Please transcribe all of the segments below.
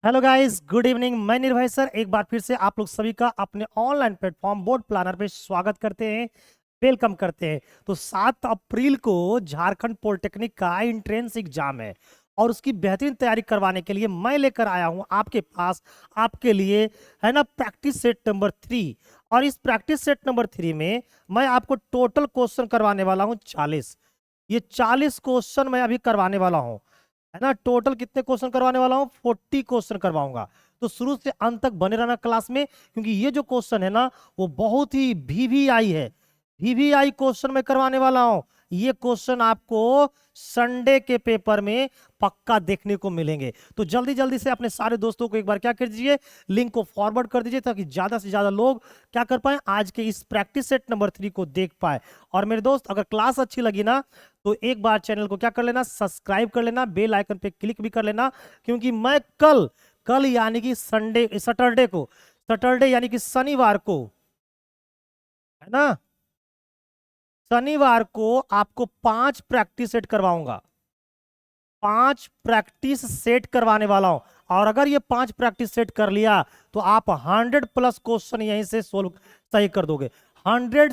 Hello guys, good evening. मैं निर्भय sir एक बार फिर से आप लोग सभी का अपने ऑनलाइन प्लेटफॉर्म बोर्ड प्लानर पे स्वागत करते हैं, वेलकम करते हैं। तो 7 अप्रैल को झारखंड पॉलिटेक्निक का एंट्रेंस एग्जाम है और उसकी बेहतरीन तैयारी करवाने के लिए मैं लेकर आया हूं आपके पास आपके लिए, है ना, प्रैक्टिस सेट नंबर 3। और इस प्रैक्टिस सेट नंबर 3 में मैं आपको टोटल क्वेश्चन करवाने वाला हूं 40। ये 40 क्वेश्चन मैं अभी करवाने वाला हूं, है ना। टोटल कितने क्वेश्चन करवाने वाला हूँ? 40 क्वेश्चन करवाऊंगा। तो शुरू से अंत तक बने रहना क्लास में, क्योंकि ये जो क्वेश्चन है ना वो बहुत ही वीवीआई है। वीवीआई क्वेश्चन मैं करवाने वाला हूं। ये क्वेश्चन आपको संडे के पेपर में पक्का देखने को मिलेंगे। तो जल्दी जल्दी से अपने सारे दोस्तों को एक बार क्या कर दीजिए, लिंक को फॉरवर्ड कर दीजिए, ताकि ज्यादा से ज्यादा लोग क्या कर पाए, आज के इस प्रैक्टिस सेट नंबर 3 को देख पाए। और मेरे दोस्त, अगर क्लास अच्छी लगी ना तो एक बार चैनल को क्या कर लेना, सब्सक्राइब कर लेना, बेल आइकन पे क्लिक भी कर लेना, क्योंकि मैं कल कल यानी कि सैटरडे यानी कि शनिवार को, है ना, शनिवार को आपको 5 प्रैक्टिस सेट करवाऊंगा। 5 प्रैक्टिस सेट करवाने वाला हूं। और अगर ये 5 प्रैक्टिस सेट कर लिया तो आप 100+ क्वेश्चन यहीं से सोल्व सही कर दोगे। 100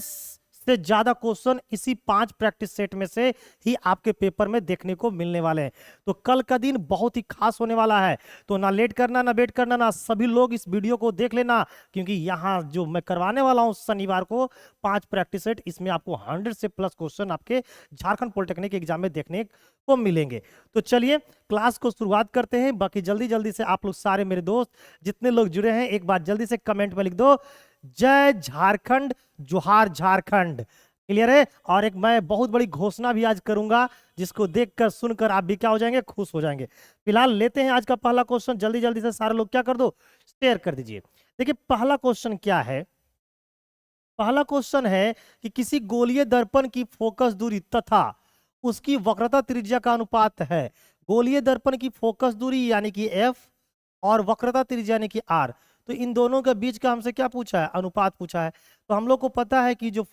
से ज्यादा क्वेश्चन इसी 5 प्रैक्टिस सेट में से ही आपके पेपर में देखने को मिलने वाले हैं। तो कल का दिन बहुत ही खास होने वाला है। तो ना लेट करना, ना वेट करना, ना सभी लोग इस वीडियो को देख लेना, क्योंकि यहाँ जो मैं करवाने वाला हूँ शनिवार को 5 प्रैक्टिस सेट, इसमें आपको 100 से प्लस क्वेश्चन आपके झारखंड पॉलिटेक्निक एग्जाम में देखने को मिलेंगे। तो चलिए क्लास को शुरुआत करते हैं। बाकी जल्दी जल्दी से आप लोग सारे मेरे दोस्त जितने लोग जुड़े हैं, एक बार जल्दी से कमेंट में लिख दो, जय झारखंड, जोहार झारखंड। क्लियर है? और एक मैं बहुत बड़ी घोषणा भी आज करूंगा, जिसको देखकर सुनकर आप भी क्या हो जाएंगे, खुश हो जाएंगे। फिलहाल लेते हैं आज का पहला क्वेश्चन। जल्दी जल्दी से सारे लोग क्या कर दो, शेयर कर दीजिए। देखिए पहला क्वेश्चन क्या है। पहला क्वेश्चन है कि किसी गोलीय दर्पण की फोकस दूरी तथा उसकी वक्रता त्रिज्या का अनुपात है। गोलीय दर्पण की फोकस दूरी यानी कि एफ और वक्रता त्रिज्या यानी कि आर, तो इन दोनों के बीच का हमसे क्या पूछा है, अनुपात पूछा है। तो हम लोग को पता है कि जो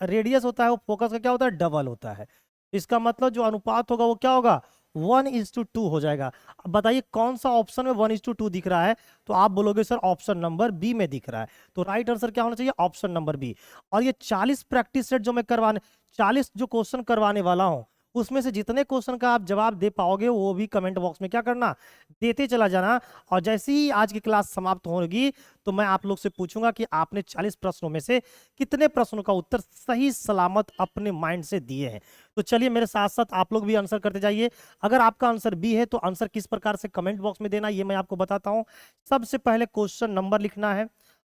रेडियस होता है वो फोकस का क्या होता है, डबल होता है। इसका मतलब जो अनुपात होगा वो क्या होगा, 1:2 हो जाएगा। अब बताइए कौन सा ऑप्शन में 1:2 दिख रहा है। तो आप बोलोगे सर ऑप्शन नंबर बी में दिख रहा है। तो राइट आंसर क्या होना चाहिए, ऑप्शन नंबर बी। और ये 40 प्रैक्टिस सेट जो मैं करवाने 40 जो क्वेश्चन करवाने वाला हूं, उसमें से जितने क्वेश्चन का आप जवाब दे पाओगे वो भी कमेंट बॉक्स में क्या करना, देते चला जाना। और जैसे ही आज की क्लास समाप्त होगी तो मैं आप लोग से पूछूंगा कि आपने 40 प्रश्नों में से कितने प्रश्नों का उत्तर सही सलामत अपने माइंड से दिए हैं। तो चलिए मेरे साथ साथ आप लोग भी आंसर करते जाइए। अगर आपका आंसर बी है तो आंसर किस प्रकार से कमेंट बॉक्स में देना ये मैं आपको बताता हूं। सबसे पहले क्वेश्चन नंबर लिखना है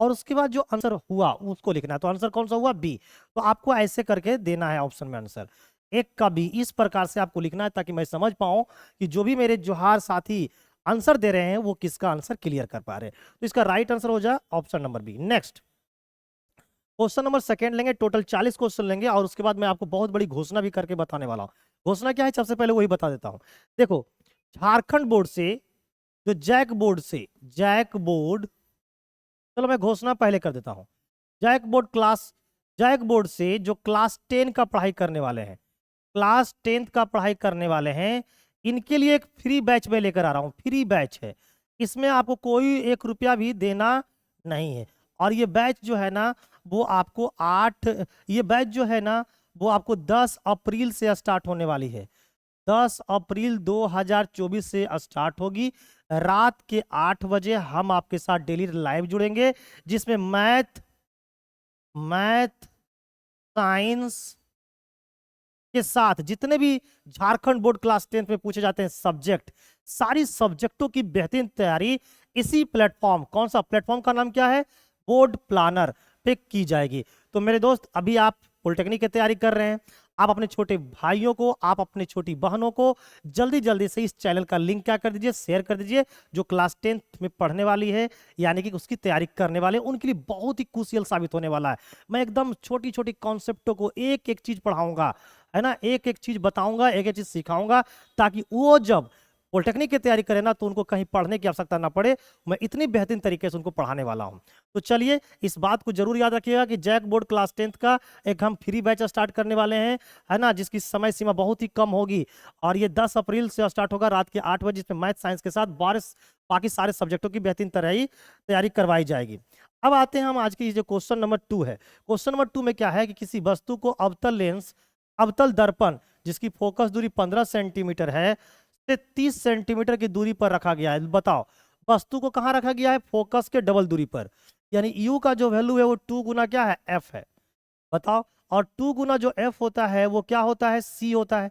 और उसके बाद जो आंसर हुआ उसको लिखना है। तो आंसर कौन सा हुआ, बी। तो आपको ऐसे करके देना है ऑप्शन में आंसर एक का बी, इस प्रकार से आपको लिखना है, ताकि मैं समझ पाऊं कि जो भी मेरे जोहार साथी आंसर दे रहे हैं वो किसका आंसर क्लियर कर पा रहे हैं। तो इसका राइट आंसर हो जाए option number B. Next question number second लेंगे। टोटल 40 क्वेश्चन लेंगे और उसके बाद मैं आपको बहुत बड़ी घोषणा भी करके बताने वाला हूं। घोषणा क्या है सबसे पहले वही बता देता हूं। देखो, झारखंड बोर्ड से जो जैक बोर्ड, चलो मैं घोषणा पहले कर देता हूं। जैक बोर्ड से जो क्लास 10 का पढ़ाई करने वाले हैं, क्लास 10th का पढ़ाई करने वाले हैं, इनके लिए एक फ्री बैच में लेकर आ रहा हूं। फ्री बैच है, इसमें आपको कोई 1 रुपया भी देना नहीं है। और ये बैच जो है ना वो आपको 8 ये बैच जो है ना वो आपको 10 अप्रैल से स्टार्ट होने वाली है। 10 अप्रैल 2024 से स्टार्ट होगी। रात के 8 बजे हम आपके साथ डेली लाइव जुड़ेंगे, जिसमें मैथ साइंस के साथ जितने भी झारखंड बोर्ड क्लास 10 में पूछे जाते हैं सब्जेक्ट, सारी सब्जेक्टों की बेहतरीन तैयारी इसी प्लेटफॉर्म, कौन सा प्लेटफॉर्म का नाम क्या है, बोर्ड प्लानर पे की जाएगी। तो मेरे दोस्त, अभी आप पॉलिटेक्निक की तैयारी कर रहे हैं, आप अपने छोटे भाइयों को, आप अपने छोटी बहनों को जल्दी जल्दी से इस चैनल का लिंक क्या कर दीजिए, शेयर कर दीजिए। जो क्लास 10th में पढ़ने वाली है यानी कि उसकी तैयारी करने वाले, उनके लिए बहुत ही क्रूशियल साबित होने वाला है। मैं एकदम छोटी छोटी कॉन्सेप्टों को एक एक चीज पढ़ाऊंगा, है ना, एक एक चीज बताऊंगा, एक एक चीज सिखाऊंगा, ताकि वो जब पॉलिटेक्निक की तैयारी करें ना तो उनको कहीं पढ़ने की आवश्यकता ना पड़े, मैं इतनी बेहतरीन तरीके से उनको पढ़ाने वाला हूं। तो चलिए इस बात को जरूर याद रखिएगा कि जैक बोर्ड क्लास 10th का एक हम फ्री बैच स्टार्ट करने वाले हैं, है ना, जिसकी समय सीमा बहुत ही कम होगी और ये 10 अप्रैल से स्टार्ट होगा रात के 8 बजे, इसमें मैथ साइंस के साथ बाकी सारे सब्जेक्टों की बेहतरीन तरह ही तैयारी करवाई जाएगी। अब आते हैं हम आज की जो क्वेश्चन नंबर 2 है। क्वेश्चन नंबर 2 में क्या है कि किसी वस्तु को अवतल लेंस, अवतल दर्पण जिसकी फोकस दूरी 15 सेंटीमीटर है से 30 सेंटीमीटर की दूरी पर रखा गया है। बताओ वस्तु को कहां रखा गया है? फोकस के डबल दूरी पर, यानी u का जो वैल्यू है वो 2 गुना क्या है? f है। बताओ, और 2 गुना जो f होता है वो क्या होता है? c होता है।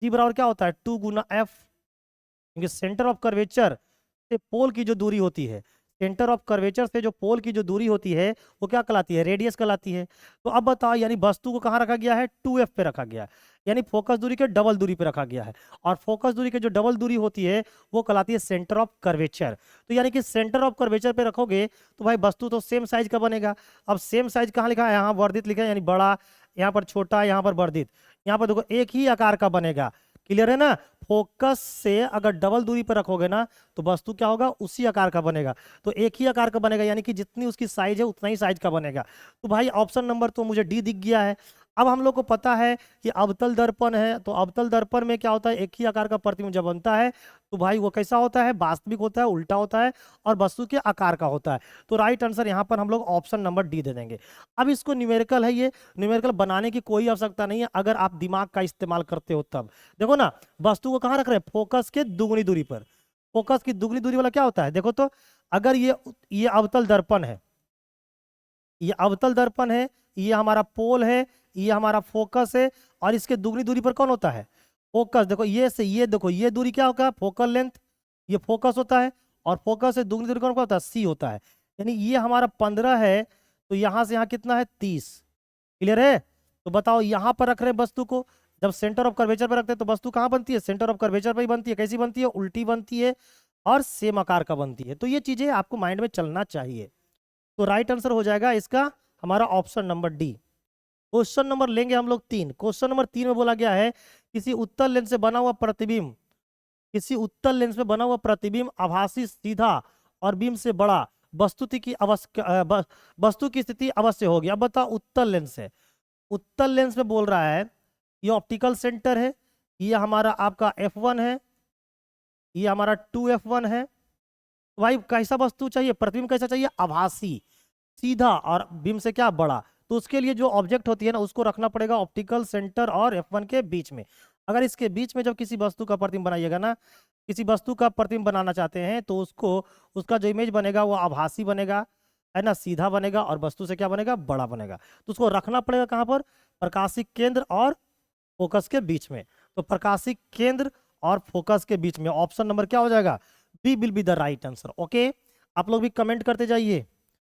c बराबर क्या होता है? 2 गुना f, क्योंकि सेंटर ऑफ कर्वेचर से पोल की जो दूरी होती है, सेंटर ऑफ कर्वेचर से जो पोल की जो दूरी होती है वो क्या कहलाती है? रेडियस कहलाती है। तो अब बताओ, यानी वस्तु को कहाँ रखा गया है? 2f पे रखा गया है, यानी फोकस दूरी के डबल दूरी पे रखा गया है, और फोकस दूरी के जो डबल दूरी होती है वो कहलाती है सेंटर ऑफ कर्वेचर। तो यानी कि सेंटर ऑफ कर्वेचर पे रखोगे तो भाई वस्तु तो सेम साइज का बनेगा। अब सेम साइज कहाँ लिखा है? यहाँ वर्धित लिखा है, यानी बड़ा, यहाँ पर छोटा, यहाँ पर वर्धित। यहाँ पर देखो एक ही आकार का बनेगा। क्लियर है ना? फोकस से अगर डबल दूरी पर रखोगे ना तो वस्तु क्या होगा? उसी आकार का बनेगा। तो एक ही आकार का बनेगा, यानी कि जितनी उसकी साइज है उतना ही साइज का बनेगा। तो भाई ऑप्शन नंबर तो मुझे डी दिख गया है। अब हम लोग को पता है कि अवतल दर्पण है, तो अवतल दर्पण में क्या होता है? एक ही आकार का प्रतिबिंब जब बनता है तो भाई वो कैसा होता है? वास्तविक होता है, उल्टा होता है और वस्तु के आकार का होता है। तो राइट आंसर यहाँ पर हम लोग ऑप्शन नंबर डी दे देंगे। अब इसको न्यूमेरिकल है, ये न्यूमेरिकल बनाने की कोई आवश्यकता नहीं है अगर आप दिमाग का इस्तेमाल करते हो तब। देखो ना, वस्तु को कहाँ रख रहे हैं? फोकस के दुगनी दूरी पर। फोकस की दुगनी दूरी वाला क्या होता है? देखो तो, अगर ये अवतल दर्पण है, ये अवतल दर्पण है, ये हमारा पोल है, ये हमारा फोकस है, और इसके दुगनी दूरी पर कौन होता है? फोकस। देखो ये से ये, देखो ये दूरी क्या होगा? फोकल लेंथ, ये फोकस होता है, और फोकस से दुगनी दूरी कौन होता है? सी होता है। यानी ये हमारा 15 है, तो यहां से यहां कितना है? 30। क्लियर है? तो बताओ यहां पर रख रहे हैं वस्तु को, जब सेंटर ऑफ कर्वेचर पर रखते हैं तो वस्तु कहां बनती है? सेंटर ऑफ कर्वेचर पर ही बनती है। कैसी बनती है? उल्टी बनती है और सेम आकार का बनती है। तो ये चीजें आपको माइंड में चलना चाहिए। तो राइट आंसर हो जाएगा इसका हमारा option number D. Question number लेंगे हम लोग 3। क्वेश्चन नंबर 3 में बोला गया है किसी उत्तल लेंस से बना हुआ प्रतिबिंब, किसी उत्तल लेंस में बना हुआ प्रतिबिंब आभासी, सीधा और बीम से बड़ा वस्तु की स्थिति अवश्य होगी। अब बताओ, उत्तल लेंस है, उत्तल लेंस में बोल रहा है ये ऑप्टिकल सेंटर है, ये हमारा आपका f1 है, ये हमारा 2f1 है। भाई कैसा वस्तु चाहिए? प्रतिबिंब कैसा चाहिए? आभासी, सीधा और बीम से क्या? बड़ा। तो उसके लिए जो ऑब्जेक्ट होती है ना उसको रखना पड़ेगा ऑप्टिकल सेंटर और f1 के बीच में। अगर इसके बीच में जब किसी वस्तु का प्रतिबिंब बनाइएगा ना, किसी वस्तु का प्रतिबिंब बनाना चाहते हैं तो उसको, उसका जो इमेज बनेगा वो आभासी बनेगा, है ना, सीधा बनेगा, और वस्तु से क्या बनेगा? बड़ा बनेगा। तो उसको रखना पड़ेगा कहाँ पर? प्रकाशिक केंद्र और फोकस के बीच में। तो प्रकाशिक केंद्र और फोकस के बीच में। ऑप्शन नंबर क्या हो जाएगा? B will be the right answer. Okay, आप लोग भी कमेंट करते जाइए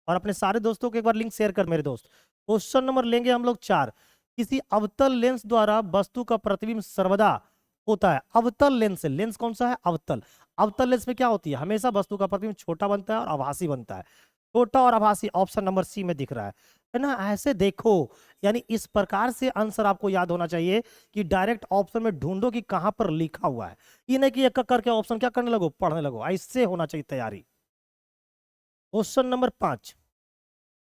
और अपने सारे दोस्तों को एक बार लिंक शेयर कर मेरे दोस्त। क्वेश्चन नंबर लेंगे हम लोग 4। किसी अवतल लेंस द्वारा वस्तु का प्रतिबिंब सर्वदा होता है। अवतल लेंस है, लेंस कौन सा है? अवतल। अवतल लेंस में क्या होती है? हमेशा वस्तु का प्रतिबिंब छोटा बनता है और आभासी बनता है। छोटा और आभासी, ऑप्शन नंबर सी में दिख रहा है ना? ऐसे देखो, यानी इस प्रकार से आंसर आपको याद होना चाहिए कि डायरेक्ट ऑप्शन में ढूंढो कि कहां पर लिखा हुआ है, ये नहीं कि एक करके ऑप्शन क्या करने लगो? पढ़ने लगो। ऐसे होना चाहिए तैयारी। Question number 5।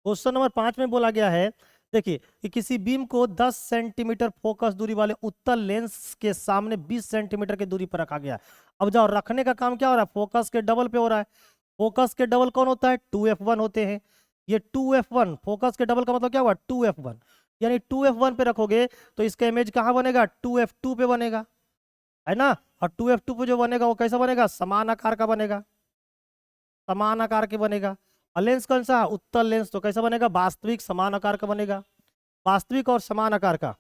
क्वेश्चन नंबर 5 में बोला गया है, देखिए कि किसी बीम को 10 सेंटीमीटर फोकस दूरी वाले उत्तल लेंस के सामने 20 सेंटीमीटर की दूरी पर रखा गया। अब जाओ, रखने का काम क्या हो रहा है? फोकस के डबल पे हो रहा है। फोकस के डबल कौन होता है? 2f1 होते हैं। ये 2f1, फोकस के डबल का मतलब क्या हुआ? 2f1, यानी 2f1 पे रखोगे तो इसका इमेज कहाँ बनेगा? 2f2 पे बनेगा, है ना? और 2f2 पे जो बनेगा वो कैसा बनेगा? समान आकार का बनेगा, समान आकार के बनेगा। और लेंस कौन सा? उत्तल लेंस, तो कैसा बनेगा? वास्तविक समान आकार का बनेगा। वास्तविक और समान आकार का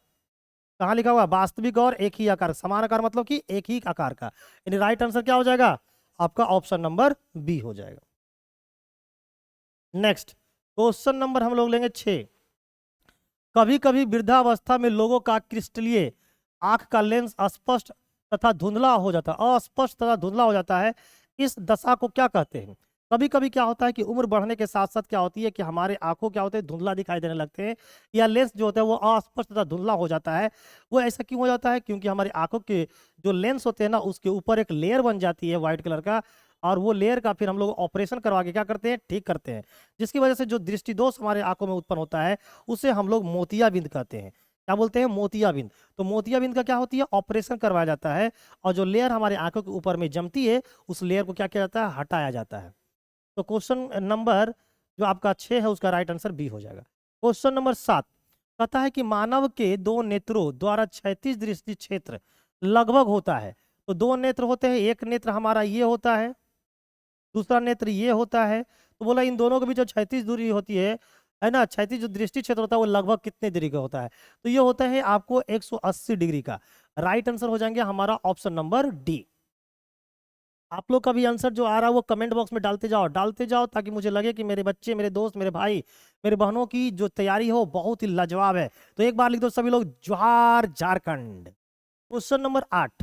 कहाँ लिखा हुआ? वास्तविक और एक ही आकार, समान आकार मतलब कि एक ही आकार का। यानी राइट आंसर क्या हो जाएगा? आपका ऑप्शन नंबर बी हो जाएगा। नेक्स्ट क्वेश्चन नंबर हम लोग लेंगे 6। कभी कभी वृद्धावस्था में लोगों का क्रिस्टलीय आंख का लेंस अस्पष्ट तथा धुंधला हो जाता है, अस्पष्ट तथा धुंधला हो जाता है। इस दशा को क्या कहते हैं? कभी कभी क्या होता है कि उम्र बढ़ने के साथ साथ क्या होती है कि हमारे आंखों क्या होते हैं, धुंधला दिखाई देने लगते हैं, या लेंस जो होता है वो अस्पष्ट तथा धुंधला हो जाता है। वो ऐसा क्यों हो जाता है? क्योंकि हमारी आंखों के जो लेंस होते हैं ना, उसके ऊपर एक लेयर बन जाती है व्हाइट कलर का, और वो लेयर का फिर हम लोग ऑपरेशन करवा के क्या करते हैं, ठीक करते हैं, जिसकी वजह से जो दृष्टि दोष हमारे आंखों में उत्पन्न होता है उसे हम लोग मोतियाबिंद कहते हैं। क्या बोलते हैं? मोतियाबिंद। तो मोतियाबिंद का क्या होती है, ऑपरेशन करवाया जाता है, और जो लेयर हमारे आंखों के ऊपर में जमती है उस लेयर को क्या किया जाता है, हटाया जाता है। तो क्वेश्चन नंबर जो आपका 6 है उसका राइट आंसर बी हो जाएगा। क्वेश्चन नंबर 7 कहता है कि मानव के दो नेत्रों द्वारा क्षैतिज दृष्टि क्षेत्र लगभग होता है। तो दो नेत्र होते हैं, एक नेत्र हमारा ये होता है, दूसरा नेत्र ये होता है। तो बोला इन दोनों के बीच जो क्षैतिज दूरी होती है ना, क्षैतिज जो दृष्टि क्षेत्र होता है वो लगभग कितने डिग्री का होता है? तो ये होता है आपको 180 डिग्री का। राइट आंसर हो जाएंगे हमारा ऑप्शन नंबर डी। आप लोग का भी आंसर जो आ रहा है वो कमेंट बॉक्स में डालते जाओ, ताकि मुझे लगे कि मेरे बच्चे, मेरे दोस्त, मेरे भाई, मेरे बहनों की जो तैयारी हो बहुत ही लाजवाब है। तो एक बार लिख दो सभी लोग, जोहार झारखंड। क्वेश्चन नंबर 8,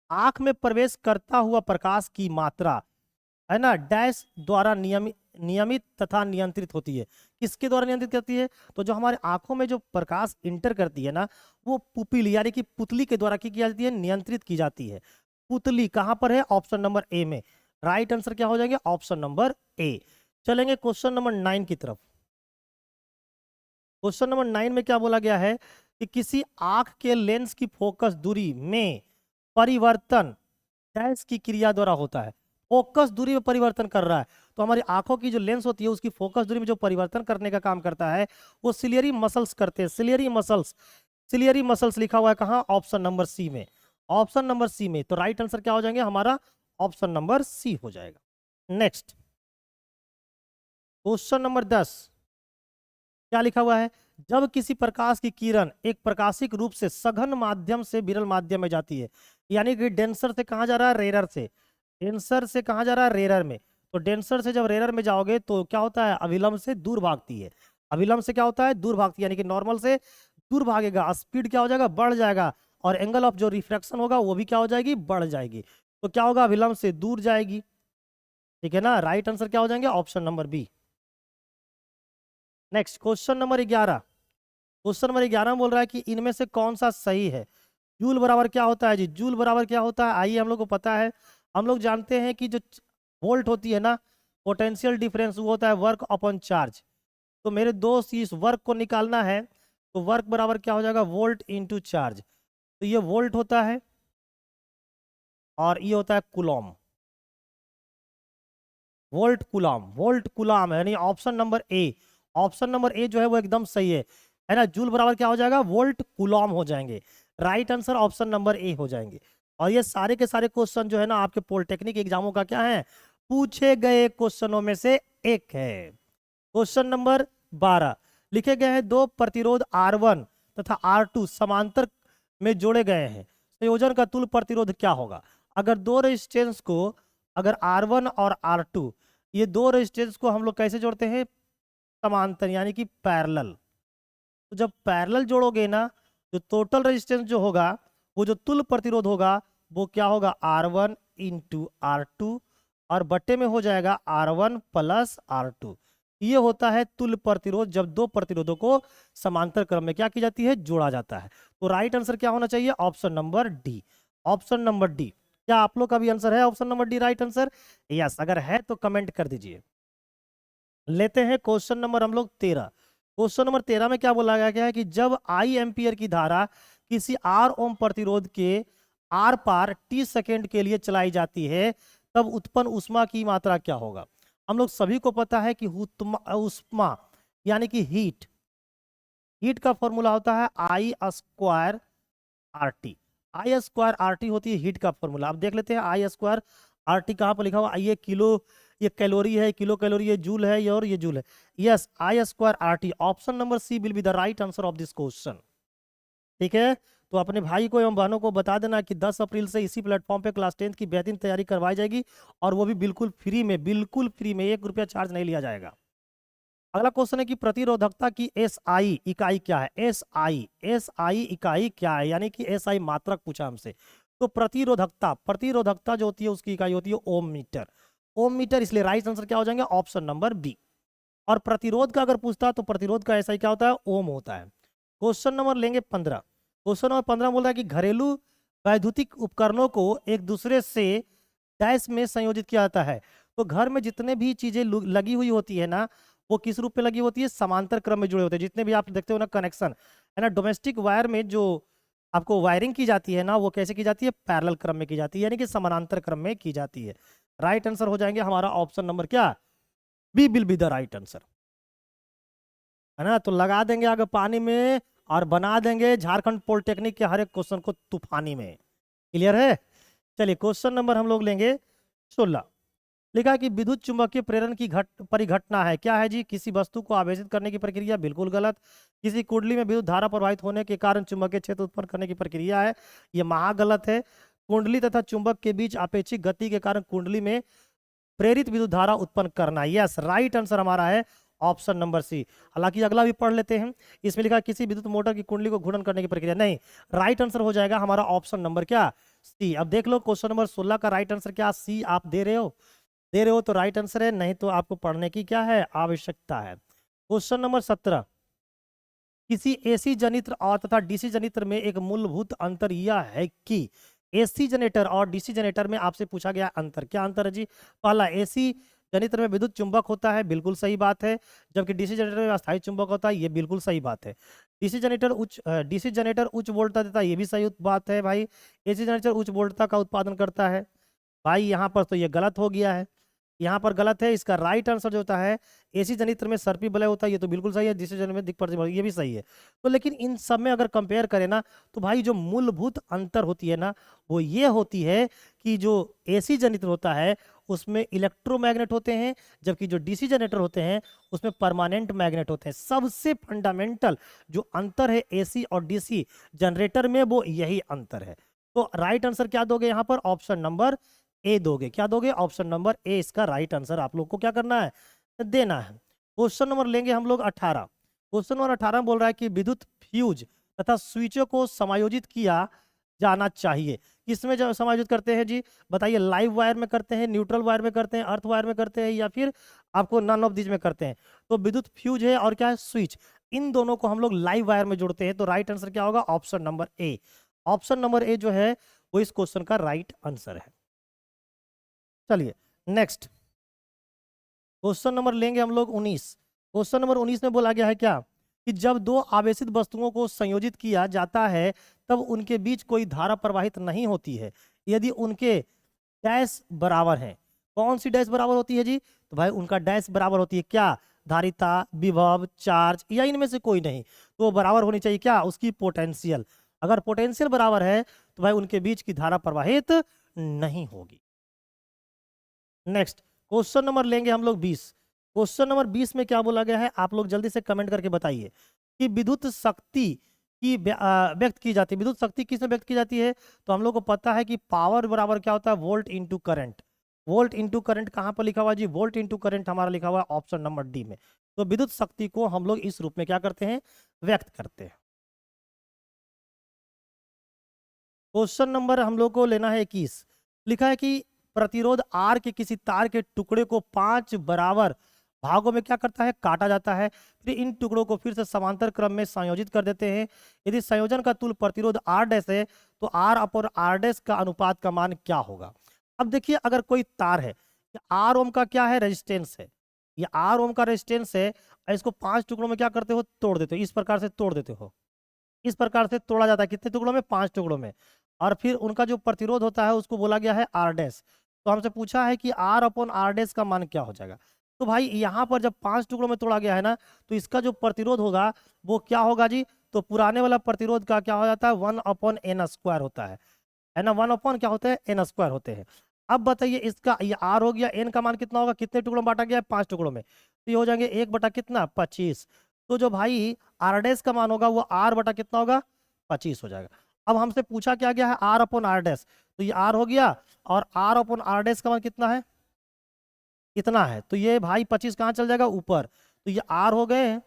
आंख में प्रवेश करता हुआ प्रकाश की मात्रा है ना डैश द्वारा नियमित नियमित तथा नियंत्रित होती है। किसके द्वारा नियंत्रित करती है? तो जो हमारे आंखों में जो प्रकाश इंटर करती है ना, वो पुपिल यानी कि पुतली के द्वारा की जाती है, नियंत्रित की जाती है। पुतली कहां पर है? ऑप्शन नंबर ए में। राइट आंसर क्या हो जाएंगे? ऑप्शन नंबर ए। चलेंगे क्वेश्चन नंबर 9 की तरफ। क्वेश्चन नंबर 9 में क्या बोला गया है कि किसी आंख के लेंस की फोकस दूरी में परिवर्तन डैश की क्रिया द्वारा होता है। फोकस दूरी में परिवर्तन कर रहा है, तो हमारी आंखों की जो लेंस होती है उसकी फोकस दूरी में जो परिवर्तन करने का काम करता है वो सिलियरी मसल्स करते हैं। सिलियरी मसल्स, सिलियरी मसल्स लिखा हुआ है कहाँ? ऑप्शन नंबर सी में। ऑप्शन नंबर सी में। तो राइट आंसर क्या हो जाएंगे हमारा? ऑप्शन नंबर सी हो जाएगा। नेक्स्ट क्वेश्चन नंबर 10 क्या लिखा हुआ है? जब किसी प्रकाश की किरण एक प्रकाशिक रूप से सघन माध्यम से विरल माध्यम में जाती है, यानी कि डेंसर से कहा जा रहा है, रेरर से। डेंसर से कहा जा रहा है, रेरर में। तो डेंसर से जब रेरर में जाओगे तो क्या होता है? अभिलंब से दूर भागती है। अभिलंब से क्या होता है? दूर भागती है, यानी कि नॉर्मल से दूर भागेगा, स्पीड क्या हो जाएगा? बढ़ जाएगा, और एंगल ऑफ जो रिफ्रैक्शन होगा वो भी क्या हो जाएगी? बढ़ जाएगी। तो क्या होगा? अभिलंब से दूर जाएगी। ठीक है ना? राइट आंसर क्या हो जाएंगे? Option number B. Next question number 11। Question number 11 बोल रहा है कि इनमें से कौन सा सही है? जूल बराबर क्या होता है जी? जूल बराबर क्या होता है? आइए हम लोग को पता है, हम लोग जानते हैं कि जो वोल्ट होती है ना, पोटेंशियल डिफरेंस, वो होता है वर्क अपॉन चार्ज। तो मेरे दोस्त इस वर्क को निकालना है, तो वर्क बराबर क्या हो जाएगा? Volt into charge. तो ये वोल्ट होता है और ये होता है coulomb. Volt coulomb, volt coulomb, यानी option number A. Option number A जो है वो एकदम सही है ना? जूल बराबर क्या हो जाएगा? वोल्ट कुलॉम हो जाएंगे। राइट आंसर ऑप्शन नंबर ए हो जाएंगे। और ये सारे के सारे क्वेश्चन जो है ना आपके पॉलिटेक्निक एग्जामों का क्या है? पूछे गए क्वेश्चनों में से एक है। क्वेश्चन नंबर 12 लिखे गए हैं, दो प्रतिरोध R1 तथा R2 समांतर में जोड़े गए हैं, संयोजन का तुल्य प्रतिरोध क्या होगा? अगर दो रेजिस्टेंस को, अगर R1 और R2, ये दो रेजिस्टेंस को हम लोग कैसे जोड़ते हैं? समांतर, यानी कि पैरेलल। तो जब पैरेलल जोड़ोगे ना, जो टोटल रेजिस्टेंस जो होगा, वो जो तुल्य प्रतिरोध होगा वो क्या होगा? R1 इंटू R2, और बट्टे में हो जाएगा R1 प्लस R2। ये होता है तुल्य प्रतिरोध, जब दो प्रतिरोधों को समांतर क्रम में क्या की जाती है? जोड़ा जाता है। तो राइट आंसर क्या होना चाहिए? Option number D. Option number D. क्या आप लोग का भी आंसर है option number D right answer? Yes, अगर है तो कमेंट कर दीजिए। लेते हैं क्वेश्चन नंबर हम लोग 13। क्वेश्चन नंबर 13 में क्या बोला गया है कि जब आई एम्पियर की धारा किसी आर ओम प्रतिरोध के आर पार टी सेकेंड के लिए चलाई जाती है, तब उत्पन्न ऊष्मा की मात्रा क्या होगा? हम लोग सभी को पता है कि ऊष्मा यानी कि हीट, हीट का फॉर्मूला होता है आई स्क्वायर आर टी। आई स्क्वायर आर टी होती है हीट का फॉर्मूला। अब देख लेते हैं आई स्क्वायर आर टी कहाँ पर लिखा हुआ? ये किलो, ये कैलोरी है, किलो कैलोरी, ये जूल है, ये और ये जूल है। Yes, I square R T. Option number C will be the right answer of this question. ठीक है, तो अपने भाई को एवं बहनों को बता देना कि 10 अप्रैल से इसी प्लेटफॉर्म पे क्लास 10 की बेहतरीन तैयारी करवाई जाएगी, और वो भी बिल्कुल फ्री में, बिल्कुल फ्री में, 1 रुपया चार्ज नहीं लिया जाएगा। अगला क्वेश्चन है कि प्रतिरोधकता की एसआई इकाई क्या है? एसआई इकाई क्या है, यानी कि एसआई मात्रक पूछा हमसे। तो प्रतिरोधकता, प्रतिरोधकता जो होती है उसकी इकाई होती है ओम मीटर। ओम मीटर, इसलिए राइट आंसर क्या हो जाएंगे ऑप्शन नंबर बी। और प्रतिरोध का अगर पूछता तो प्रतिरोध का ऐसा ही क्या होता है, ओम होता है। क्वेश्चन नंबर लेंगे 15। क्वेश्चन नंबर 15 बोल रहा है कि घरेलू वैद्युतिक उपकरणों को एक दूसरे से डैश में संयोजित किया जाता है। तो घर में जितने भी चीजें लगी हुई होती है ना, वो किस रूप में लगी होती है, समांतर क्रम में जुड़े होते हैं। जितने भी आप देखते हो ना कनेक्शन है ना, डोमेस्टिक वायर में जो आपको वायरिंग की जाती है ना, वो कैसे की जाती है, पैरेलल क्रम में की जाती है, यानी कि समानांतर क्रम में की जाती है। राइट आंसर हो जाएंगे हमारा ऑप्शन नंबर क्या, B will be the right answer, है ना। तो लगा देंगे आगे पानी में और बना देंगे झारखंड पॉलिटेक्निक के हर एक क्वेश्चन को तूफानी में। क्लियर है। चलिए क्वेश्चन नंबर हम लोग लेंगे 16। लिखा है कि विद्युत चुंबकीय प्रेरण की परिघटना है, क्या है जी, किसी वस्तु को आवेशित करने की प्रक्रिया, बिल्कुल गलत। किसी कुंडली में विद्युत धारा प्रवाहित होने के कारण चुंबकीय क्षेत्र उत्पन्न करने की प्रक्रिया है, यह महागलत है। कुंडली तथा चुंबक के बीच अपेक्षित गति के कारण कुंडली में प्रेरित विद्युत धारा उत्पन्न करना, यस राइट आंसर हमारा है ऑप्शन नंबर सी। हालांकि अगला भी पढ़ लेते हैं। इसमें लिखा किसी विद्युत मोटर की कुंडली को घूर्णन करने की प्रक्रिया, नहीं, राइट आंसर हो जाएगा हमारा ऑप्शन नंबर क्या, सी। अब देख लो क्वेश्चन नंबर 16 का राइट आंसर क्या, सी आप दे रहे हो, दे रहे हो तो राइट आंसर है, नहीं तो आपको पढ़ने की क्या है, आवश्यकता है। Question number 17। किसी एसी जनित्र और तथा डीसी जनित्र में एक मूलभूत अंतर यह है कि एसी जनरेटर और डीसी जनरेटर में आपसे पूछा गया अंतर, क्या अंतर है जी। पहला, एसी जनित्र में विद्युत चुंबक होता है, बिल्कुल सही बात है, जबकि डीसी जनरेटर में अस्थायी चुंबक होता है, ये बिल्कुल सही बात है। डीसी जनरेटर उच्च वोल्टता देता है, ये भी सही बात है भाई। एसी जनरेटर उच्च वोल्टता का उत्पादन करता है, भाई यहाँ पर तो ये गलत हो गया है, यहाँ पर गलत है। इसका राइट आंसर जो होता है, एसी जनित्र में सर्पी वलय होता है, ये तो बिल्कुल सही है। डीसी जनित्र में दिक् प्रतिबंध, ये भी सही है। तो लेकिन इन सब में अगर कंपेयर करें ना, तो भाई जो मूलभूत अंतर होती है ना, वो ये होती है कि जो एसी जनित्र होता है उसमें इलेक्ट्रोमैग्नेट होते हैं, जबकि जो डीसी जनरेटर होते हैं उसमें परमानेंट मैग्नेट होते हैं। सबसे फंडामेंटल जो अंतर है एसी और डीसी जनरेटर में, वो यही अंतर है। तो राइट आंसर क्या दोगे यहाँ पर, ऑप्शन नंबर ए दोगे, क्या दोगे, ऑप्शन नंबर ए इसका राइट आंसर आप लोग को क्या करना है, देना है। क्वेश्चन नंबर लेंगे हम लोग 18। क्वेश्चन नंबर 18 बोल रहा है कि विद्युत फ्यूज तथा स्विचों को समायोजित किया जाना चाहिए, किसमें समायोजित करते हैं जी, बताइए। लाइव वायर में करते हैं, न्यूट्रल वायर में करते हैं, अर्थ वायर में करते हैं, या फिर आपको नन ऑफ दीज में करते हैं। तो विद्युत फ्यूज है और क्या है, स्विच, इन दोनों को हम लोग लाइव वायर में जोड़ते हैं। तो राइट आंसर क्या होगा, option number A. Option number A जो है वो इस क्वेश्चन का राइट आंसर है। चलिए नेक्स्ट क्वेश्चन नंबर लेंगे हम लोग 19। क्वेश्चन नंबर 19 में बोला गया है क्या, कि जब दो आवेशित वस्तुओं को संयोजित किया जाता है तब उनके बीच कोई धारा प्रवाहित नहीं होती है यदि उनके डैश बराबर हैं। कौन सी डैश बराबर होती है जी, तो भाई उनका डैश बराबर होती है क्या, धारिता, विभव, चार्ज, या इनमें से कोई नहीं। तो वो बराबर होनी चाहिए क्या, उसकी पोटेंशियल। अगर पोटेंशियल बराबर है तो भाई उनके बीच की धारा प्रवाहित नहीं होगी। नेक्स्ट क्वेश्चन नंबर लेंगे हम लोग 20। क्वेश्चन नंबर 20 में क्या बोला गया है, आप लोग जल्दी से कमेंट करके बताइए कि विद्युत शक्ति की व्यक्त की जाती है। विद्युत शक्ति किस में व्यक्त की जाती है, तो हम लोग को पता है कि पावर बराबर क्या होता है, volt into current. Volt into current कहाँ पर लिखा हुआ है जी, वोल्ट इंटू करंट हमारा लिखा हुआ है ऑप्शन नंबर डी में। तो विद्युत शक्ति को हम लोग इस रूप में क्या करते हैं, व्यक्त करते हैं। क्वेश्चन नंबर हम लोग को लेना है 21। लिखा है कि प्रतिरोध आर के किसी तार के टुकड़े को 5 बराबर भागों में क्या करता है, काटा जाता है। फिर इन टुकड़ों को फिर से समांतर क्रम में संयोजित कर देते हैं। यदि संयोजन का तुल्य प्रतिरोध आर डैश है तो आर अपॉन आर डैश का अनुपात का मान क्या होगा। अब देखिए अगर कोई तार है, आर ओम का क्या है, रेजिस्टेंस है, ये आर ओम का रेजिस्टेंस है, इसको 5 टुकड़ों में क्या करते हो, तोड़ देते हो, इस प्रकार से तोड़ देते हो। इस प्रकार से तोड़ा जाता है, कितने टुकड़ों में, 5 टुकड़ों में। और फिर उनका जो प्रतिरोध होता है उसको बोला गया है आर डैश। तो हमसे पूछा है कि आर अपॉन आर डैश का मान क्या हो जाएगा। तो भाई यहाँ पर जब 5 टुकड़ों में तोड़ा गया है ना, तो इसका जो प्रतिरोध होगा वो क्या होगा जी, तो पुराने वाला प्रतिरोध का क्या हो जाता है, 1 अपॉन एन स्क्वायर होता है ना, 1 अपॉन क्या होता है, एन स्क्वायर होते हैं। अब बताइए इसका ये आर हो गया, एन का मान कितना होगा, कितने टुकड़ों में बांटा गया है, 5 टुकड़ों में, तो ये हो जाएंगे 1 बटा कितना, 25। तो जो भाई आर डैश का मान होगा वो आर बटा कितना होगा, 25 हो जाएगा। अब हमसे पूछा क्या गया है, आर अपॉन आर डैश, तो ये आर हो गया, और आर अपॉन आर डैश का मान कितना है, इतना है। तो ये भाई 25 कहाँ चल जाएगा, ऊपर, तो ये आर हो गए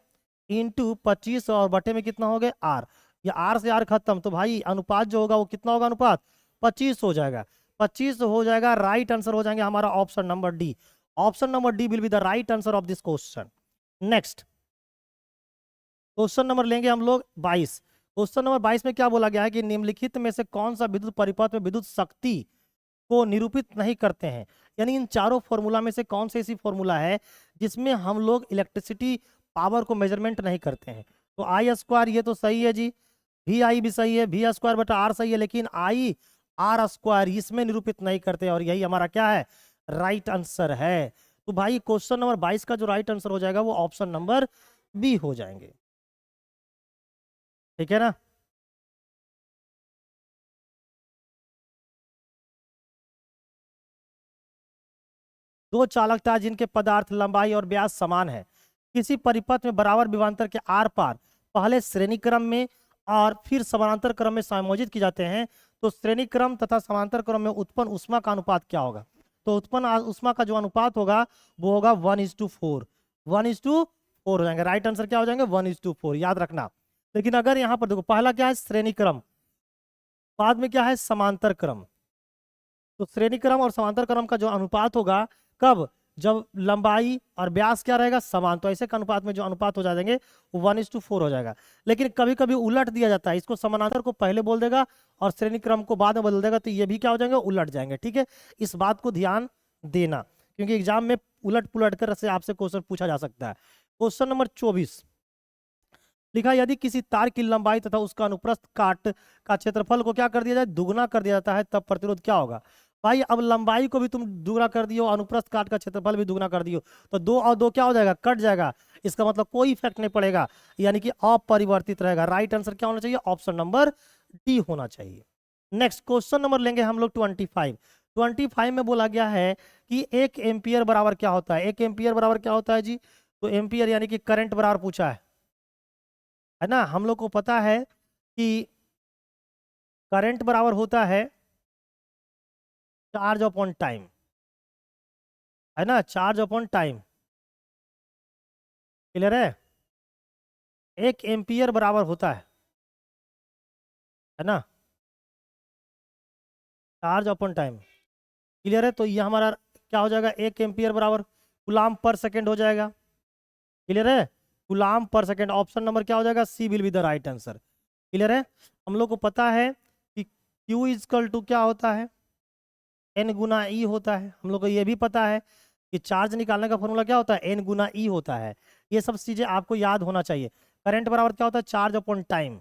इंटू 25 और बटे में कितना हो गए, आर। ये आर से आर खत्म, तो भाई अनुपात जो होगा वो कितना होगा, अनुपात 25 हो जाएगा। 25 हो जाएगा। राइट आंसर हो जाएंगे हमारा option number D. Option number D will be the right answer of this question. Next question number लेंगे हम लोग 22। क्वेश्चन नंबर 22 में क्या बोला गया है कि निम्नलिखित में से कौन सा विद्युत परिपथ में विद्युत शक्ति को निरूपित नहीं करते हैं। यानी इन चारों फॉर्मूला में से कौन सी ऐसी फॉर्मूला है जिसमें हम लोग इलेक्ट्रिसिटी पावर को मेजरमेंट नहीं करते हैं। तो आई स्क्वायर ये तो सही है जी, वी आई भी सही है, वी स्क्वायर बटा आर सही है, लेकिन आई आर स्क्वायर इसमें निरूपित नहीं करते, और यही हमारा क्या है, राइट आंसर है। तो भाई क्वेश्चन नंबर 22 का जो राइट आंसर हो जाएगा वो ऑप्शन नंबर बी हो जाएंगे। ठीक है ना। दो चालकता जिनके पदार्थ लंबाई और व्यास समान है, किसी परिपथ में बराबर विभवांतर के आर पार पहले श्रेणी क्रम में और फिर समानांतर क्रम में समायोजित किए जाते हैं, तो श्रेणी क्रम तथा समानांतर क्रम में उत्पन्न ऊष्मा का अनुपात क्या होगा। तो उत्पन्न ऊष्मा का जो अनुपात होगा वो होगा 1:4। 1:4 हो जाएंगे। राइट आंसर क्या हो जाएंगे, 1:4, याद रखना। लेकिन अगर यहाँ पर देखो, पहला क्या है श्रेणी क्रम, बाद में क्या है समांतर क्रम। तो श्रेणी क्रम और समांतर क्रम का जो अनुपात होगा, कब, जब लंबाई और व्यास क्या रहेगा समान, तो ऐसे का अनुपात में जो अनुपात हो जाएंगे वो 1:4 हो जाएगा। लेकिन कभी कभी उलट दिया जाता है, इसको समानांतर को पहले बोल देगा और श्रेणी क्रम को बाद में बदल देगा, तो ये भी क्या हो जाएंगे, उलट जाएंगे। ठीक है, इस बात को ध्यान देना, क्योंकि एग्जाम में उलट पुलट कर से आपसे क्वेश्चन पूछा जा सकता है। क्वेश्चन नंबर 24 लिखा, यदि किसी तार की लंबाई तथा उसका अनुप्रस्थ काट का क्षेत्रफल को क्या कर दिया जाए, दुगुना कर दिया जाता है, तब प्रतिरोध क्या होगा। भाई अब लंबाई को भी तुम दुगुना कर दियो, अनुप्रस्थ काट का क्षेत्रफल भी दुगुना कर दियो, तो 2 और 2 क्या हो जाएगा, कट जाएगा। इसका मतलब कोई इफेक्ट नहीं पड़ेगा, यानी कि अपरिवर्तित रहेगा। राइट आंसर क्या होना चाहिए, ऑप्शन नंबर डी होना चाहिए। नेक्स्ट क्वेश्चन नंबर लेंगे हम लोग 25। 25 में बोला गया है कि 1 एम्पियर बराबर क्या होता है। 1 एम्पियर बराबर क्या होता है जी, तो एम्पियर यानी कि करंट बराबर पूछा है ना। हम लोग को पता है कि करंट बराबर होता है चार्ज अपॉन टाइम, है ना, चार्ज अपॉन टाइम। क्लियर है, 1 एम्पियर बराबर होता है ना, चार्ज अपॉन टाइम। क्लियर है, तो ये हमारा क्या हो जाएगा, 1 एम्पियर बराबर कूलाम पर सेकेंड हो जाएगा। क्लियर है, कूलाम पर सेकेंड। ऑप्शन नंबर क्या हो जाएगा, C will be the right answer. Clear है, हम लोग को पता है कि Q इजकल टू क्या होता है, N गुना E होता है। हम लोग को ये भी पता है कि चार्ज निकालने का फॉर्मूला क्या होता है, N गुना E होता है। ये सब चीजें आपको याद होना चाहिए। करंट बराबर क्या होता है, चार्ज अपॉन टाइम।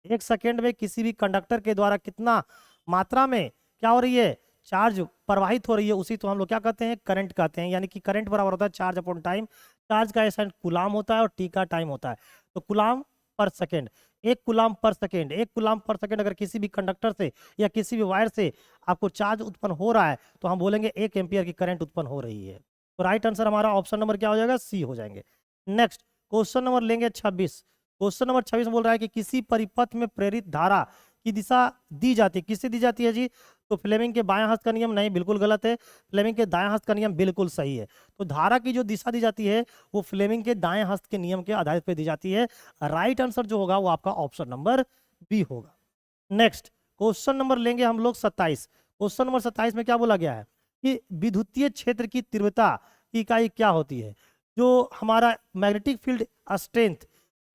1 सेकेंड में किसी भी कंडक्टर के द्वारा कितना मात्रा में क्या हो रही है, चार्ज प्रवाहित हो रही है, उसी तो हम लोग क्या कहते हैं, करंट कहते हैं। यानी कि करंट बराबर होता है चार्ज अपॉन टाइम। चार्ज का एसेंट कुलाम होता है और टी का टाइम होता है, तो कुलाम पर सेकेंड। 1 कुलाम पर सेकेंड, 1 कुलाम पर सेकेंड अगर किसी भी कंडक्टर से या किसी भी वायर से आपको चार्ज उत्पन्न हो रहा है, तो हम बोलेंगे 1 एम्पियर की करंट उत्पन्न हो रही है। तो राइट आंसर हमारा ऑप्शन नंबर क्या हो जाएगा, सी हो जाएंगे। नेक्स्ट क्वेश्चन नंबर लेंगे 26। क्वेश्चन नंबर 26 बोल रहा है कि किसी परिपथ में प्रेरित धारा की दिशा दी जाती है, किससे दी जाती है जी, तो फ्लेमिंग के बाएं हाथ का नियम नहीं, बिल्कुल गलत है। फ्लेमिंग के दाएं हाथ का नियम बिल्कुल सही है। तो धारा की जो दिशा दी जाती है वो फ्लेमिंग के दाएं हाथ के नियम के आधार पर दी जाती है। राइट आंसर जो होगा वो आपका ऑप्शन नंबर बी होगा। नेक्स्ट क्वेश्चन नंबर लेंगे हम लोग 27। क्वेश्चन नंबर 27 में क्या बोला गया है कि विद्युतीय क्षेत्र की तीव्रता की इकाई क्या होती है। जो हमारा मैग्नेटिक फील्ड स्ट्रेंथ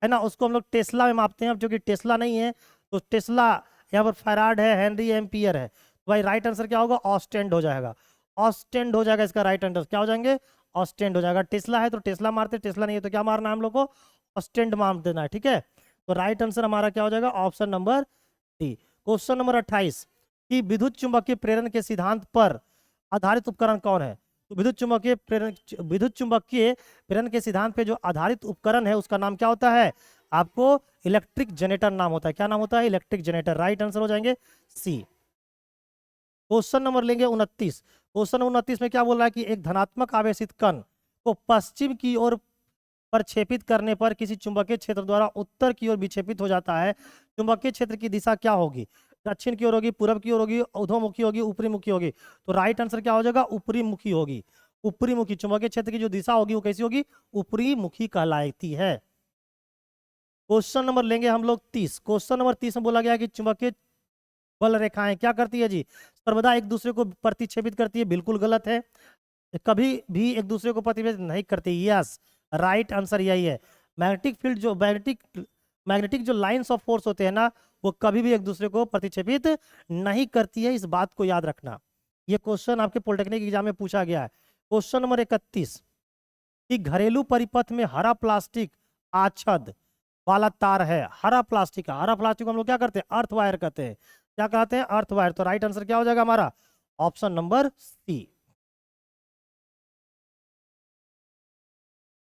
है ना, उसको हम लोग टेस्ला में मापते हैं। अब जो कि टेस्ला नहीं है, तो टेस्ला यहाँ पर फैराड है, हेनरी एम्पियर है। तो भाई राइट आंसर क्या होगा, ऑस्टेंड हो जाएगा। ऑस्टेंड हो जाएगा इसका राइट आंसर, क्या हो जाएंगे, ऑस्टेंड हो जाएगा। टेस्ला है तो टेस्ला मारते, टेस्ला नहीं है तो क्या मारना है हम लोग को, ऑस्टेंड मार देना है। ठीक है, तो राइट आंसर हमारा क्या हो जाएगा, option number D. Question number 28 कि विद्युत चुंबकीय प्रेरण के सिद्धांत पर आधारित उपकरण कौन है। तो विद्युत चुंबकीय प्रेरण के सिद्धांत पे जो आधारित उपकरण है उसका नाम क्या होता है, आपको इलेक्ट्रिक जनरेटर नाम होता है। क्या नाम होता है, इलेक्ट्रिक जनरेटर। राइट आंसर हो जाएंगे सी। क्वेश्चन नंबर लेंगे 29। क्वेश्चन 29 में क्या बोल रहा है कि एक धनात्मक आवेशित कण को पश्चिम की ओर प्रक्षेपित करने पर किसी चुंबकीय क्षेत्र द्वारा उत्तर की ओर विक्षेपित हो जाता है। चुंबकीय क्षेत्र की दिशा क्या होगी, दक्षिण की ओर होगी, पूर्व की ओर होगी, ऊर्ध्वमुखी होगी, ऊपरी मुखी होगी। तो राइट आंसर क्या हो जाएगा, ऊपरी मुखी होगी। ऊपरी मुखी चुंबकीय क्षेत्र की जो दिशा होगी वो कैसी होगी, ऊपरी मुखी कहलाती है। क्वेश्चन नंबर लेंगे हम लोग 30। क्वेश्चन नंबर 30 में बोला गया कि चुंबकीय बल रेखाएं क्या करती है जी, सर्वदा एक दूसरे को प्रतिच्छेदित करती है, बिल्कुल गलत है। कभी भी एक दूसरे को प्रतिच्छेदित नहीं करती। यस, राइट आंसर यही है। मैग्नेटिक फील्ड जो मैग्नेटिक जो लाइंस ऑफ फोर्स होते हैं ना, वो कभी भी एक दूसरे को प्रतिच्छेदित नहीं करती है, इस बात को याद रखना। ये क्वेश्चन आपके पॉलिटेक्निक एग्जाम में पूछा गया है। क्वेश्चन नंबर 31 कि घरेलू परिपथ में हरा प्लास्टिक आच्छाद वाला तार है। हरा प्लास्टिक को हम लोग क्या करते हैं, अर्थ वायर कहते हैं। क्या कहते हैं, अर्थ वायर। तो राइट आंसर क्या हो जाएगा हमारा, option number C.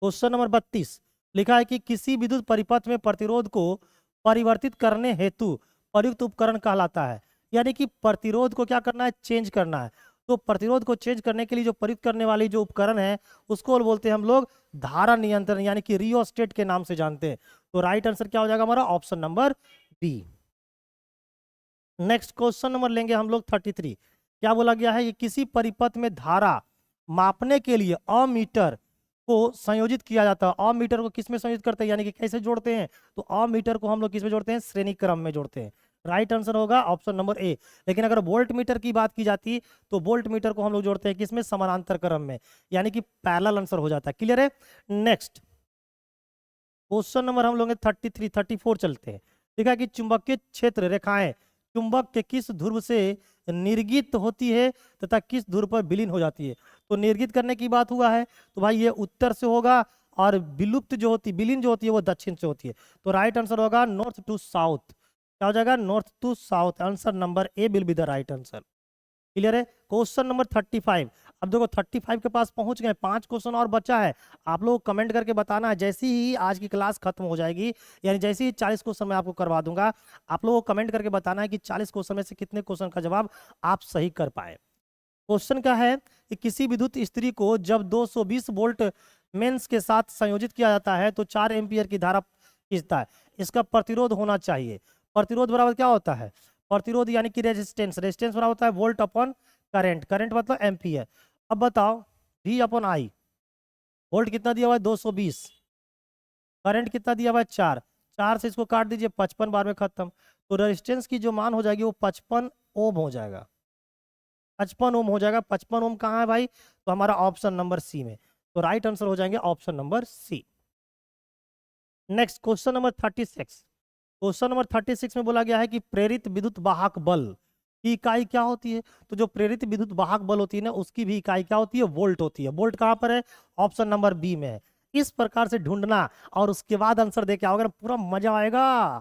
Question number 32 लिखा है कि किसी विद्युत परिपथ में प्रतिरोध को परिवर्तित करने हेतु प्रयुक्त उपकरण कहलाता है। यानी कि प्रतिरोध को क्या करना है, चेंज करना है। तो प्रतिरोध को चेंज करने के लिए जो प्रयुक्त करने वाली जो उपकरण है उसको बोलते हैं हम लोग धारा नियंत्रण, यानी कि रियोस्टेट के नाम से जानते हैं। तो राइट आंसर क्या हो जाएगा हमारा, option number B. Next question number लेंगे हम लोग 33। क्या बोला गया है कि किसी परिपथ में धारा मापने के लिए अमीटर को संयोजित किया जाता है। अमीटर को किस में संयोजित करते हैं, यानी कि कैसे जोड़ते हैं, तो अमीटर को हम लोग किस में जोड़ते हैं, श्रेणी क्रम में जोड़ते हैं। राइट आंसर होगा ऑप्शन नंबर ए। लेकिन अगर वोल्ट मीटर की बात की जाती तो वोल्ट मीटर को हम लोग जोड़ते हैं किसमें, समानांतर क्रम में, यानी कि पैरेलल आंसर हो जाता है। क्लियर है। नेक्स्ट क्वेश्चन नंबर हम लोग 33 34 चलते हैं। देखा कि चुंबकीय क्षेत्र रेखाएं चुंबक के किस ध्रुव से निर्गित होती है तथा किस ध्रुव पर विलीन हो जाती है। तो निर्गित करने की बात हुआ है तो भाई ये उत्तर से होगा, और विलुप्त जो होती, विलीन जो होती है वो दक्षिण से होती है। तो राइट आंसर होगा नॉर्थ टू साउथ। क्या हो जाएगा, north to south. Answer number A will be the right answer. Clear है। Question number 35। अब देखो 35 के पास पहुंच गए, 5 क्वेश्चन और बचा है। आप लोग कमेंट करके बताना है, जैसी ही आज की क्लास खत्म हो जाएगी, यानी जैसे ही 40 क्वेश्चन मैं आपको करवा दूंगा, आप लोगों को कमेंट करके बताना है कि 40 क्वेश्चन में से कितने क्वेश्चन का जवाब आप सही कर पाए। क्वेश्चन क्या है कि किसी विद्युत स्त्री को जब 220 वोल्ट मेंस के साथ संयोजित किया जाता है तो 4 एम्पियर की धारा खींचता है। इसका प्रतिरोध होना चाहिए। प्रतिरोध बराबर क्या होता है, प्रतिरोध यानी कि रेजिस्टेंस, रेजिस्टेंस बराबर होता है वोल्ट अपॉन करंट, करंट मतलब एम्पियर। अब बताओ V अपॉन आई, वोल्ट कितना दिया हुआ है 220, करंट कितना दिया हुआ है 4, 4 से इसको काट दीजिए 55 बार में खत्म। तो रेजिस्टेंस की जो मान हो जाएगी वो 55 ओम हो जाएगा, 55 ओम हो जाएगा। 55 ओम कहाँ है भाई, तो हमारा ऑप्शन नंबर सी में। तो राइट आंसर हो जाएंगे option number C. Next question number 36। Question number 36 में बोला गया है कि प्रेरित विद्युत वाहक बल की इकाई क्या होती है। तो जो प्रेरित विद्युत वाहक बल होती है ना, उसकी भी इकाई क्या होती है, वोल्ट होती है। वोल्ट कहाँ पर है, ऑप्शन नंबर बी में है। इस प्रकार से ढूंढना और उसके बाद आंसर दे के आओगे ना, पूरा मजा आएगा,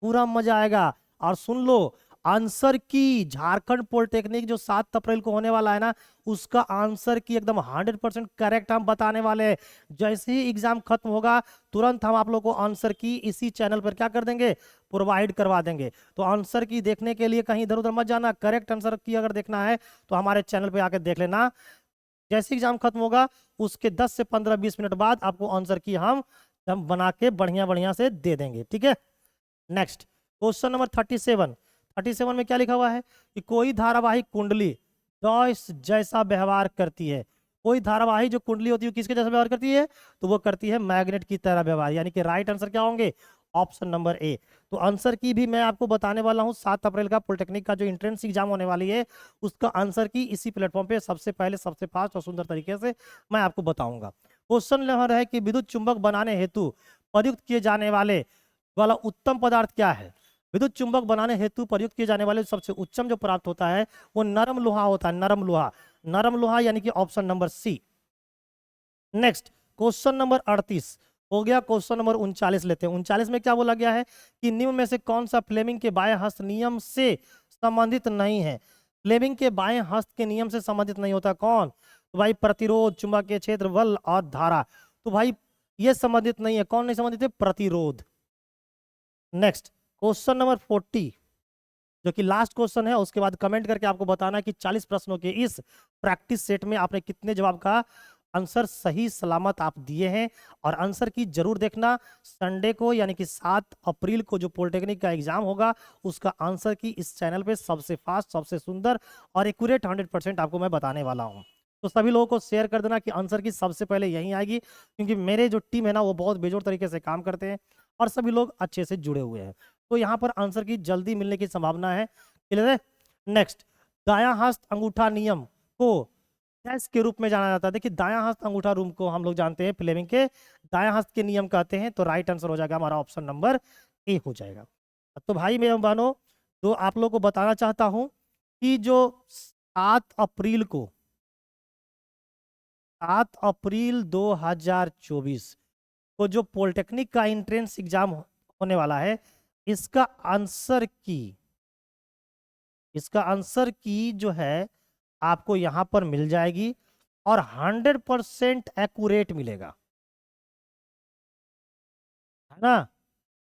पूरा मजा आएगा। और सुन लो, आंसर की झारखंड पॉलिटेक्निक जो 7 अप्रैल को होने वाला है ना, उसका आंसर की एकदम 100% करेक्ट हम बताने वाले हैं। जैसे ही एग्जाम खत्म होगा तुरंत हम आप लोग को आंसर की इसी चैनल पर क्या कर देंगे, प्रोवाइड करवा देंगे। तो आंसर की देखने के लिए कहीं इधर उधर मत जाना, करेक्ट आंसर की अगर देखना है तो हमारे चैनल पे आकर देख लेना। जैसे एग्जाम खत्म होगा उसके 10 से 15-20 मिनट बाद आपको आंसर की हम बना के बढ़िया बढ़िया से दे देंगे, ठीक है। नेक्स्ट क्वेश्चन नंबर 37 में क्या लिखा हुआ है कि कोई धारावाही कुंडली डॉस जैसा व्यवहार करती है। कोई धारावाही जो कुंडली होती है किसके जैसा व्यवहार करती है, तो वो करती है मैग्नेट की तरह व्यवहार। यानी कि राइट आंसर क्या होंगे, ऑप्शन नंबर ए। तो आंसर की भी मैं आपको बताने वाला हूं, 7 अप्रैल का पॉलिटेक्निक का जो एंट्रेंस एग्जाम होने वाली है उसका आंसर की इसी प्लेटफॉर्म पे सबसे पहले सबसे फास्ट और सुंदर तरीके से मैं आपको बताऊंगा। क्वेश्चन नंबर है कि विद्युत चुंबक बनाने हेतु प्रयुक्त किए जाने वाले वाला उत्तम पदार्थ क्या है। विद्युत चुंबक बनाने हेतु प्रयुक्त किए जाने वाले सबसे उच्चम जो प्राप्त होता है वो नरम लोहा होता है, नरम लोहा, नरम लोहा, यानी कि option number C. Next question number 38 हो गया। क्वेश्चन नंबर 39 लेते हैं। 39 में क्या बोला गया है कि निम्न में से कौन सा फ्लेमिंग के बाएं हस्त नियम से संबंधित नहीं है। फ्लेमिंग के बाएं हस्त के नियम से संबंधित नहीं होता कौन, तो भाई प्रतिरोध, चुंबकीय क्षेत्र, बल और धारा। तो भाई ये संबंधित नहीं है, कौन नहीं संबंधित है, प्रतिरोध। नेक्स्ट क्वेश्चन नंबर 40 जो कि लास्ट क्वेश्चन है, उसके बाद कमेंट करके आपको बताना कि 40 प्रश्नों के इस प्रैक्टिस सेट में आपने कितने जवाब का आंसर सही सलामत आप दिए हैं। और आंसर की जरूर देखना, संडे को यानी कि 7 अप्रैल को जो पॉलिटेक्निक का एग्जाम होगा उसका आंसर की इस चैनल पे सबसे फास्ट, सबसे सुंदर और एक्यूरेट 100% आपको मैं बताने वाला हूँ। तो सभी लोगों को शेयर कर देना कि आंसर की सबसे पहले यही आएगी, क्योंकि मेरे जो टीम है ना वो बहुत बेजोड़ तरीके से काम करते हैं और सभी लोग अच्छे से जुड़े हुए हैं। तो यहाँ पर आंसर की जल्दी मिलने की संभावना है। क्लियर है। नेक्स्ट, दायां हस्त अंगूठा नियम को डैश के रूप में जाना जाता है। देखिए दायां हस्त अंगूठा रूम को हम लोग जानते हैं फ्लेमिंग के दायां हस्त के नियम कहते हैं। तो राइट आंसर हो जाएगा हमारा ऑप्शन नंबर ए हो जाएगा। तो भाई मेरे बहनों, तो आप लोग को बताना चाहता हूं कि जो 7 अप्रैल 2024 को जो पॉलिटेक्निक का एंट्रेंस एग्जाम होने वाला है, इसका आंसर की जो है आपको यहां पर मिल जाएगी और 100% एक्यूरेट मिलेगा, है ना।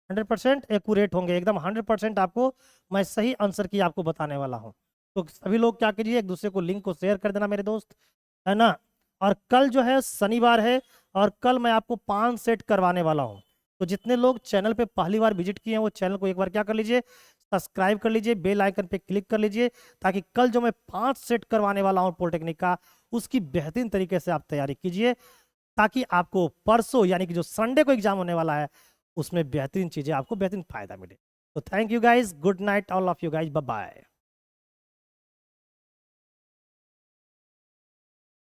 100% एक्यूरेट होंगे, एकदम 100% आपको मैं सही आंसर की आपको बताने वाला हूं। तो सभी लोग क्या कीजिए, एक दूसरे को लिंक को शेयर कर देना मेरे दोस्त, है ना। और कल जो है शनिवार है और कल मैं आपको 5 सेट करवाने वाला हूं। तो जितने लोग चैनल पे पहली बार विजिट किए हैं वो चैनल को एक बार क्या कर लीजिए, सब्सक्राइब कर लीजिए, बेल आइकन पे क्लिक कर लीजिए, ताकि कल जो मैं 5 सेट करवाने वाला हूं पॉलिटेक्निक का, उसकी बेहतरीन तरीके से आप तैयारी कीजिए, ताकि आपको परसों यानी कि जो संडे को एग्जाम होने वाला है उसमें बेहतरीन चीजें आपको बेहतरीन फायदा मिले। तो thank you guys, good night all of you guys, bye bye.